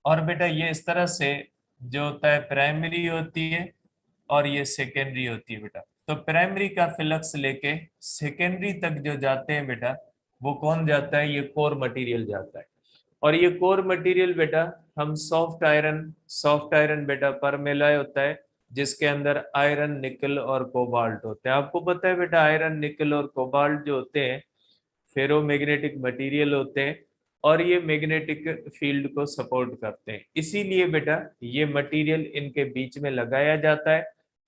और बेटा ये इस तरह से जो होता है प्राइमरी होती है और ये सेकेंडरी होती है बेटा। तो प्राइमरी का फ्लक्स लेके सेकेंडरी तक जो जाते हैं बेटा, वो कौन जाता है? ये कोर मटेरियल जाता है। और ये कोर मटेरियल बेटा हम सॉफ्ट आयरन बेटा परमेलाय होता है, जिसके अंदर आयरन निकल और कोबाल्ट होते हैं। आपको पता है बेटा आयरन निकल और कोबाल्ट जो होते हैं फेरोमैग्नेटिक मटेरियल होते हैं, और ये मैग्नेटिक फील्ड को सपोर्ट करते हैं। इसीलिए बेटा ये मटेरियल इनके बीच में लगाया जाता है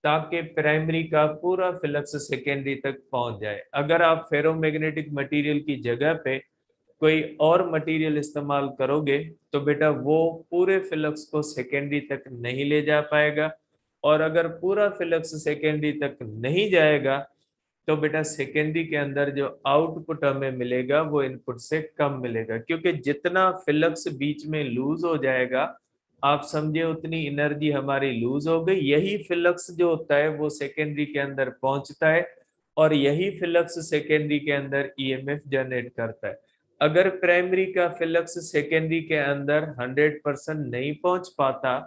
ताकि प्राइमरी का पूरा फ्लक्स सेकेंडरी तक पहुंच जाए। अगर आप फेरोमैग्नेटिक मटेरियल की जगह पे कोई और मटेरियल इस्तेमाल करोगे तो बेटा वो पूरे फ्लक्स को सेकेंडरी तक नहीं ले जा पाएगा, और अगर पूरा फ्लक्स सेकेंडरी तक नहीं जाएगा तो बेटा सेकेंडरी के अंदर जो आउटपुट हमें मिलेगा वो इनपुट से कम मिलेगा, क्योंकि जितना फ्लक्स बीच में लूज हो जाएगा आप समझे उतनी एनर्जी हमारी लूज हो गई। यही फ्लक्स जो होता है वो सेकेंडरी के अंदर पहुंचता है, और यही फ्लक्स सेकेंडरी के अंदर ईएमएफ जनरेट करता है। अगर प्राइमरी का फ्लक्स सेकेंडरी के अंदर 100% नहीं पहुंच पाता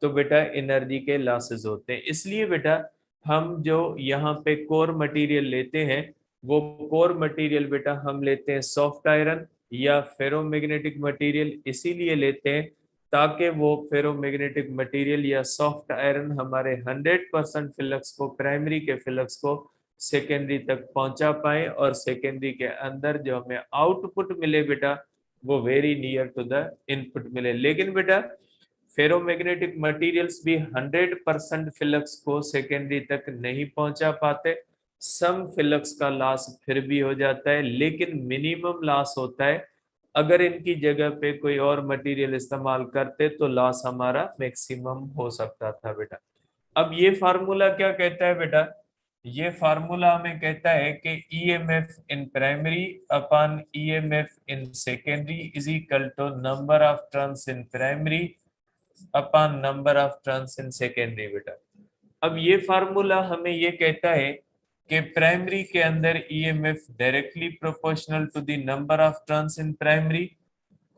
तो बेटा एनर्जी के लॉसेस होते हैं। इसलिए बेटा हम जो यहाँ पे कोर मटेरियल लेते हैं वो कोर मटेरियल बेटा हम लेते हैं सॉफ्ट आयरन या फेरोमैग्नेटिक मटेरियल इसीलिए लेते हैं ताकि वो फेरोमैग्नेटिक मटेरियल या सॉफ्ट आयरन हमारे 100% फ्लक्स को, प्राइमरी के फ्लक्स को सेकेंडरी तक पहुंचा पाए, और सेकेंडरी के अंदर जो हमें आउटपुट मिले बेटा वो very near to the input मिले। लेकिन बेटा फेरोमैग्नेटिक मटेरियल्स भी 100% फ्लक्स को सेकेंडरी तक नहीं पहुंचा पाते। सम फ्लक्स का लॉस फिर भी हो जाता है, लेकिन मिनिमम लॉस होता है। अगर इनकी जगह पे कोई और मटेरियल इस्तेमाल करते तो लॉस हमारा मैक्सिमम हो सकता था बेटा। अब ये फार्मूला क्या कहता है बेटा? ये फार्मूला हमें कहता है कि EMF in primary upon EMF in secondary is equal to number of turns in primary upon number of turns in secondary बेटा। अब ये फार्मूला हमें ये कहता है कि प्राइमरी के अंदर EMF directly proportional to the number of turns in primary,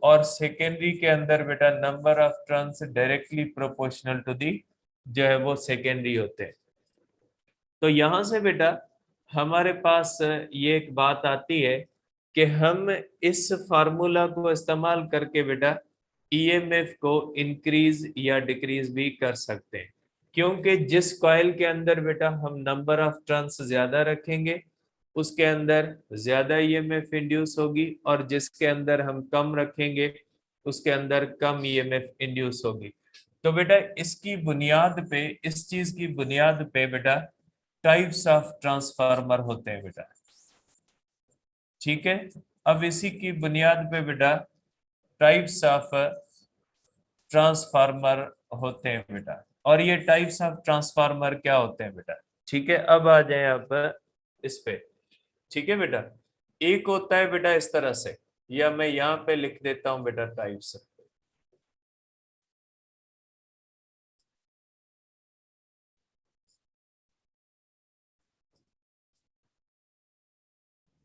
और सेकेंडरी के अंदर बेटा number of turns directly proportional to the जो है वो सेकेंडरी होते हैं। तो यहां से बेटा हमारे पास ये एक बात आती है कि हम इस फार्मूला को इस्तेमाल करके बेटा ईएमएफ को इंक्रीज या डिक्रीज भी कर सकते हैं, क्योंकि जिस कॉइल के अंदर बेटा हम नंबर ऑफ टर्न्स ज्यादा रखेंगे उसके अंदर ज्यादा ईएमएफ इंड्यूस होगी, और जिसके अंदर हम कम रखेंगे उसके अंदर कम ईएमएफ इंड्यूस होगी। तो बेटा इसकी बुनियाद पे, इस चीज की बुनियाद पे बेटा टाइप्स ऑफ ट्रांसफार्मर होते हैं बेटा। ठीक है, अब इसी की बुनियाद पे बेटा टाइप्स ऑफ ट्रांसफार्मर होते हैं बेटा। और ये टाइप्स ऑफ ट्रांसफार्मर क्या होते हैं बेटा? ठीक है, अब आ जाए आप इस पे। ठीक है बेटा, एक होता है बेटा इस तरह से, या मैं यहाँ पे लिख देता हूं बेटा टाइप्स।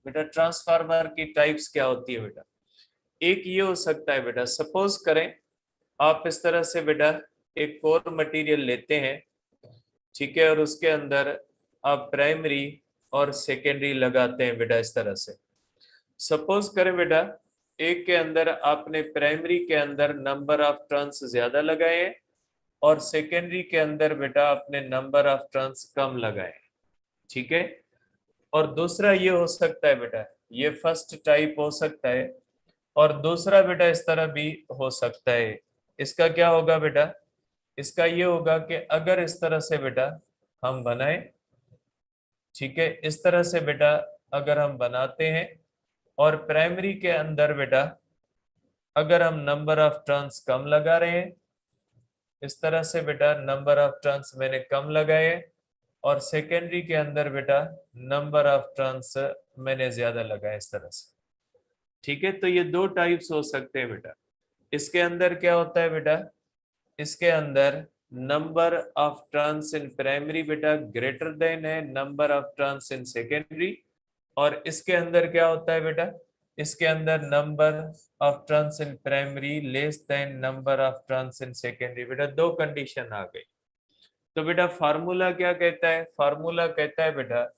बेटा ट्रांसफार्मर की टाइप्स क्या होती है बेटा? एक ये हो सकता है बेटा, सपोज करें आप इस तरह से बेटा एक कोर मटेरियल लेते हैं, ठीक है, और उसके अंदर आप प्राइमरी और सेकेंडरी लगाते हैं बेटा इस तरह से। सपोज करें बेटा एक के अंदर आपने प्राइमरी के अंदर नंबर ऑफ टर्न्स ज्यादा लगाए हैं, और सेकेंडरी के अंदर बेटा आपने नंबर ऑफ टर्न्स कम लगाए। ठीक है, और दूसरा ये हो सकता है बेटा, ये फर्स्ट टाइप हो सकता है, और दूसरा बेटा इस तरह भी हो सकता है। इसका क्या होगा बेटा? इसका ये होगा कि अगर इस तरह से बेटा हम बनाए, ठीक है, इस तरह से बेटा अगर हम बनाते हैं, और प्राइमरी के अंदर बेटा अगर हम नंबर ऑफ टर्न्स कम लगा रहे हैं, इस तरह से बेटा नंबर ऑफ टर्न्स मैंने कम लगाए, और सेकेंडरी के अंदर बेटा नंबर ऑफ टर्न्स मैंने ज्यादा लगाए इस तरह से। ठीक है, तो ये दो टाइप्स हो सकते हैं बेटा। इसके अंदर क्या होता है बेटा? इसके अंदर number of turns in primary बेटा ग्रेटर देन है number of turns in secondary, और इसके अंदर क्या होता है बेटा? इसके अंदर number of turns in primary less than number of turns in secondary. बेटा दो कंडीशन आ गई। तो बेटा फार्मूला क्या कहता है? फार्मूला कहता है बेटा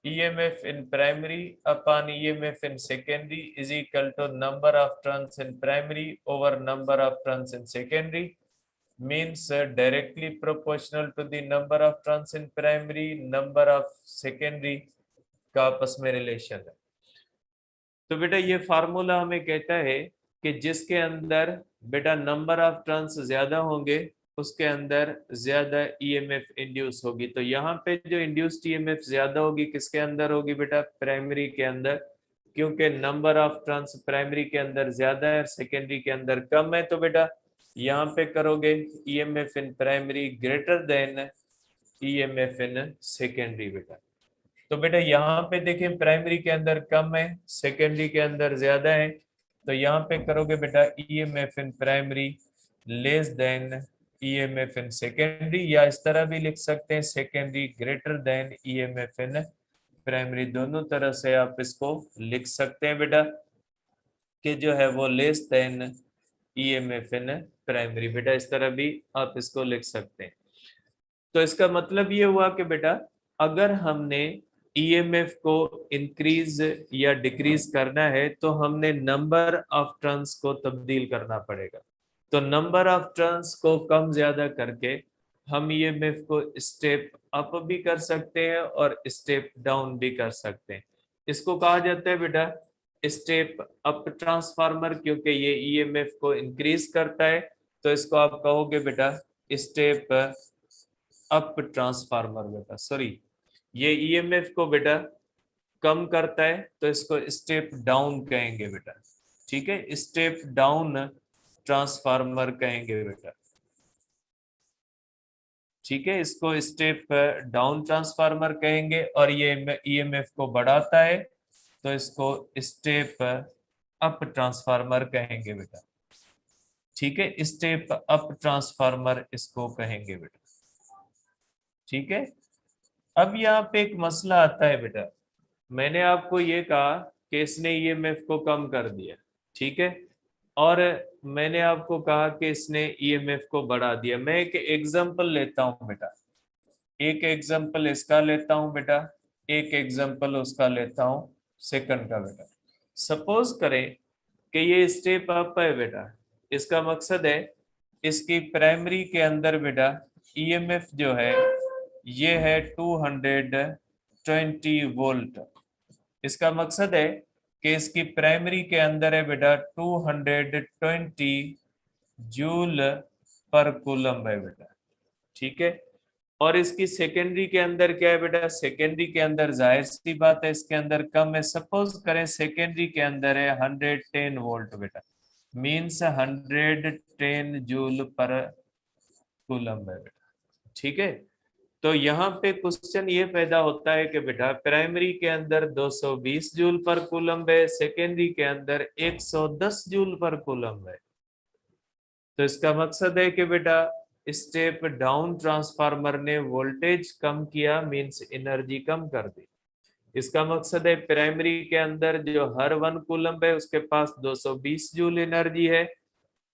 EMF in primary upon EMF in secondary is equal to number of turns in primary over number of turns in secondary, means directly proportional to the number of turns in primary, number of secondary का आपस में relation है। तो बेटा ये formula हमें कहता है कि जिसके अंदर बेटा नंबर ऑफ टर्न्स ज्यादा होंगे उसके अंदर ज्यादा ईएमएफ इंड्यूस होगी। तो यहाँ पे जो इंड्यूस्ड ईएमएफ ज्यादा होगी किसके अंदर होगी बेटा? प्राइमरी के अंदर, क्योंकि नंबर ऑफ टर्न्स प्राइमरी के अंदर ज्यादा है और सेकेंडरी के अंदर कम है। तो बेटा यहाँ पे करोगे EMF in primary greater than EMF in secondary बेटा। तो बेटा यहाँ पे देखें प्राइमरी के अंदर कम है, सेकेंडरी के अंदर ज्यादा है। तो यहाँ पे करोगे बेटा EMF in primary less than EMF in secondary, या इस तरह भी लिख सकते हैं secondary greater than EMF in primary. दोनों तरह से आप इसको लिख सकते हैं बेटा कि जो है वो less than EMF in primary. बेटा इस तरह भी आप इसको लिख सकते हैं। तो इसका मतलब ये हुआ कि बेटा अगर हमने ईएमएफ को इंक्रीज या डिक्रीज करना है तो हमने नंबर ऑफ टर्न्स को तब्दील करना पड़ेगा। तो नंबर ऑफ टर्न्स को कम ज्यादा करके हम ईएमएफ को स्टेप अप भी कर सकते हैं और स्टेप डाउन भी कर सकते हैं। इसको कहा जाता है बेटा स्टेप अप ट्रांसफार्मर, क्योंकि ये ईएमएफ को इंक्रीज करता है। तो इसको आप कहोगे बेटा स्टेप अप ट्रांसफार्मर बेटा। सॉरी, ये ईएमएफ को बेटा कम करता है तो इसको स्टेप डाउन कहेंगे बेटा। ठीक है, स्टेप डाउन ट्रांसफार्मर कहेंगे बेटा। ठीक है, इसको स्टेप डाउन ट्रांसफार्मर कहेंगे। और ये ईएमएफ को बढ़ाता है तो इसको स्टेप अप ट्रांसफार्मर कहेंगे बेटा। ठीक है, स्टेप अप ट्रांसफार्मर इसको कहेंगे बेटा। ठीक है, अब यहाँ पे एक मसला आता है बेटा। मैंने आपको ये कहा कि इसने ईएमएफ को कम कर दिया, ठीक है, और मैंने आपको कहा कि इसने ईएमएफ को बढ़ा दिया। मैं एक एग्जांपल लेता हूं बेटा, एक एग्जांपल इसका लेता हूं बेटा, एक एग्जांपल उसका लेता हूं सेकंड का बेटा। सपोज करें कि ये स्टेप अप है बेटा, इसका मकसद है इसकी प्राइमरी के अंदर बेटा ईएमएफ जो है ये है 220 वोल्ट। इसका मकसद है कि इसकी प्राइमरी के अंदर है बेटा 220 जूल पर कूलम है बेटा। ठीक है, और इसकी सेकेंडरी के अंदर क्या है बेटा? सेकेंडरी के अंदर जाहिर सी बात है इसके अंदर कम है। सपोज करें सेकेंडरी के अंदर है 110 वोल्ट बेटा, मीन्स 110 जूल पर कूलम है बेटा। ठीक है, तो यहाँ पे क्वेश्चन ये पैदा होता है कि बेटा प्राइमरी के अंदर 220 जूल पर कूलम है, सेकेंडरी के अंदर 110 जूल पर कूलम है। तो इसका मकसद है कि बेटा स्टेप डाउन ट्रांसफार्मर ने वोल्टेज कम किया, मींस एनर्जी कम कर दी। इसका मकसद है प्राइमरी के अंदर जो हर 1 कूलम है उसके पास 220 जूल एनर्जी है,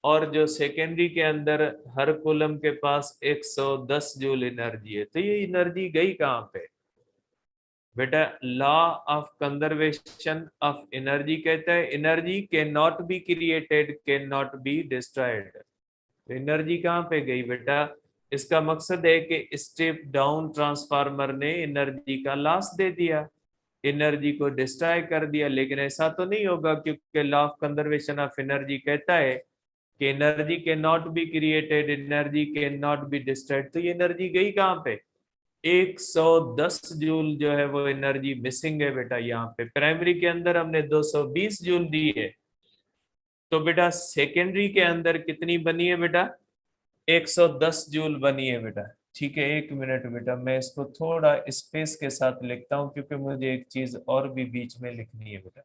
और जो सेकेंडरी के अंदर हर कूलम के पास 110 जूल एनर्जी है। तो ये एनर्जी गई कहाँ पे बेटा? Law of conservation of energy कहता है energy can not be created, can not be destroyed. तो एनर्जी कहाँ पे गई बेटा? इसका मकसद है कि स्टेप डाउन ट्रांसफार्मर ने एनर्जी का लॉस दे दिया, एनर्जी को डिस्ट्रॉय कर दिया। लेकिन ऐसा तो नहीं होगा, क्योंकि law of conservation of energy कहता है कि energy can not be created, energy can not be destroyed. तो ये एनर्जी गई कहाँ पे? 110 जूल जो है वो एनर्जी मिसिंग है बेटा। यहाँ पे प्राइमरी के अंदर हमने 220 जूल दी है, तो बेटा सेकेंडरी के अंदर कितनी बनी है बेटा? 110 जूल बनी है बेटा। ठीक है, एक मिनट बेटा, मैं इसको थोड़ा स्पेस के साथ लिखता हूँ क्योंकि मुझे एक चीज और भी बीच में लिखनी है बेटा।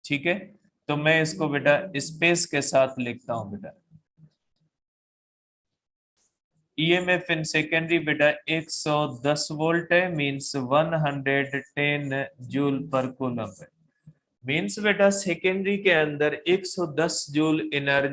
ठीक है, तो मैं इसको बेटा स्पेस के साथ लिखता हूँ बेटा। ईएमएफ इन सेकेंडरी बेटा 110 वोल्ट है, मींस 110 जूल पर कूलम है। मीन्स बेटा सेकेंडरी के अंदर 110 जूल एनर्जी